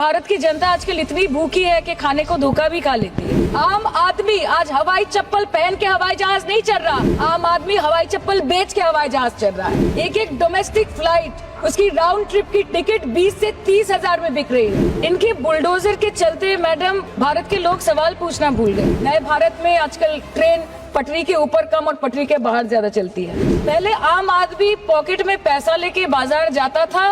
भारत की जनता आजकल इतनी भूखी है कि खाने को धोखा भी खा लेती है। आम आदमी आज हवाई चप्पल पहन के हवाई जहाज नहीं चल रहा, आम आदमी हवाई चप्पल बेच के हवाई जहाज चल रहा है। एक एक डोमेस्टिक फ्लाइट उसकी राउंड ट्रिप की टिकट 20 से 30 हजार में बिक रही है। इनके बुलडोजर के चलते मैडम भारत के लोग सवाल पूछना भूल गए। नए भारत में आजकल ट्रेन पटरी के ऊपर कम और पटरी के बाहर ज्यादा चलती है। पहले आम आदमी पॉकेट में पैसा लेके बाजार जाता था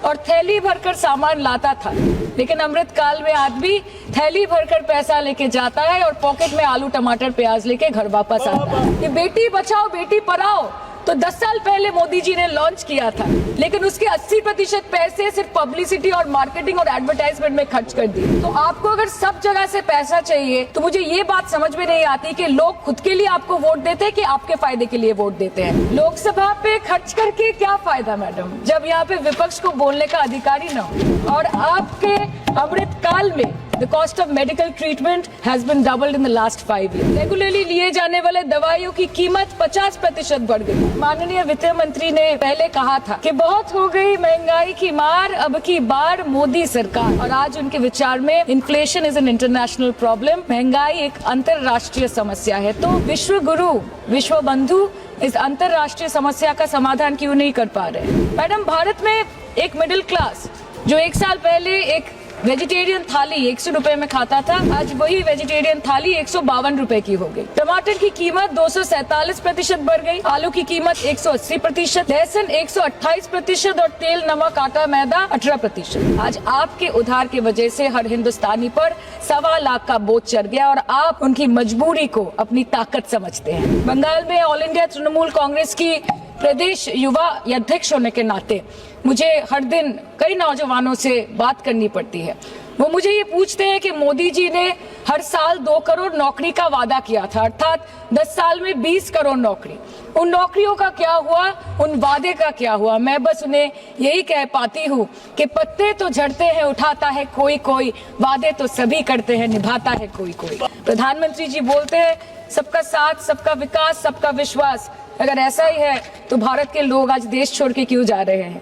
और थैली भरकर सामान लाता था, लेकिन अमृत काल में आदमी थैली भरकर पैसा लेके जाता है और पॉकेट में आलू टमाटर प्याज लेके घर वापस आता है। ये बेटी बचाओ बेटी पढ़ाओ तो 10 साल पहले मोदी जी ने लॉन्च किया था, लेकिन उसके 80% पैसे सिर्फ पब्लिसिटी और मार्केटिंग और एडवर्टाइजमेंट में खर्च कर दिए। तो आपको अगर सब जगह से पैसा चाहिए तो मुझे ये बात समझ में नहीं आती कि लोग खुद के लिए आपको वोट देते हैं कि आपके फायदे के लिए वोट देते हैं। लोकसभा पे खर्च करके क्या फायदा मैडम, जब यहाँ पे विपक्ष को बोलने का अधिकार ही न हो। और आपके अमृत काल में The cost of medical treatment has been doubled in the last 5 years. Regularly लिए जाने वाले दवाइयों की कीमत 50% बढ़ गई। माननीय वित्त मंत्री ने पहले कहा था कि बहुत हो गई महंगाई की मार, अब की बार मोदी सरकार। और आज उनके विचार में inflation is an international problem, महंगाई एक अंतरराष्ट्रीय समस्या है। तो विश्व गुरु विश्व बंधु इस अंतरराष्ट्रीय समस्या का समाधान क्यों नहीं कर पा रहे? मैडम भारत में एक मिडिल क्लास जो 1 साल पहले एक वेजिटेरियन थाली 100 रुपए में खाता था, आज वही वेजिटेरियन थाली 152 रुपए की हो गई। टमाटर की कीमत 247% बढ़ गई, आलू की कीमत 180%, लहसुन 128% और तेल नमक आटा मैदा 18%। आज आपके उधार की वजह से हर हिंदुस्तानी पर 1.25 लाख का बोझ चढ़ गया और आप उनकी मजबूरी को अपनी ताकत समझते हैं। बंगाल में ऑल इंडिया तृणमूल कांग्रेस की प्रदेश युवा अध्यक्ष होने के नाते मुझे हर दिन कई नौजवानों से बात करनी पड़ती है। वो मुझे ये पूछते हैं कि मोदी जी ने हर साल 2 करोड़ नौकरी का वादा किया था, अर्थात 10 साल में 20 करोड़ नौकरी। उन नौकरियों का क्या हुआ, उन वादे का क्या हुआ? मैं बस उन्हें यही कह पाती हूँ कि पत्ते तो झड़ते हैं उठाता है कोई कोई, वादे तो सभी करते हैं निभाता है कोई कोई। प्रधानमंत्री जी बोलते हैं सबका साथ सबका विकास सबका विश्वास। अगर ऐसा ही है तो भारत के लोग आज देश छोड़ के क्यों जा रहे हैं?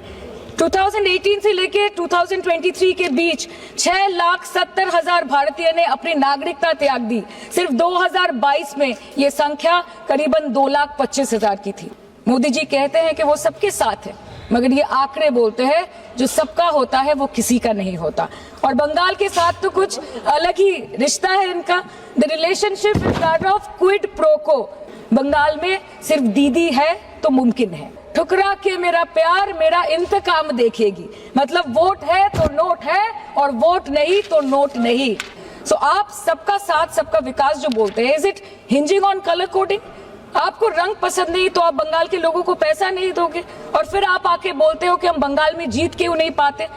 2018 से लेके 2023 के बीच 6,70,000 भारतीय ने अपनी नागरिकता त्याग दी। सिर्फ 2022 में ये संख्या करीबन 2,25,000 की थी। मोदी जी कहते हैं कि वो सबके साथ है, मगर ये आंकड़े बोलते हैं जो सबका होता है वो किसी का नहीं होता। और बंगाल के साथ तो कुछ अलग ही रिश्ता है इनका। The relationship is that of quid pro को। बंगाल में सिर्फ दीदी है तो मुमकिन है, ठुकरा के मेरा प्यार मेरा इंतकाम देखेगी। मतलब वोट है तो नोट है और वोट नहीं तो नोट नहीं। सो आप सबका साथ सबका विकास जो बोलते हैं, is it hinging on colour coding? आपको रंग पसंद नहीं तो आप बंगाल के लोगों को पैसा नहीं दोगे और फिर आप आके बोलते हो कि हम बंगाल में जीत क्यों नहीं पाते?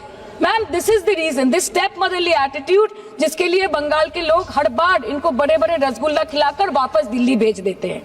Ma'am this is the reason, this step motherly attitude, जिसके लिए बंगाल के लोग हर बार इनको बड़े बड़े रसगुल्ला खिलाकर वापस दिल्ली भेज देते हैं।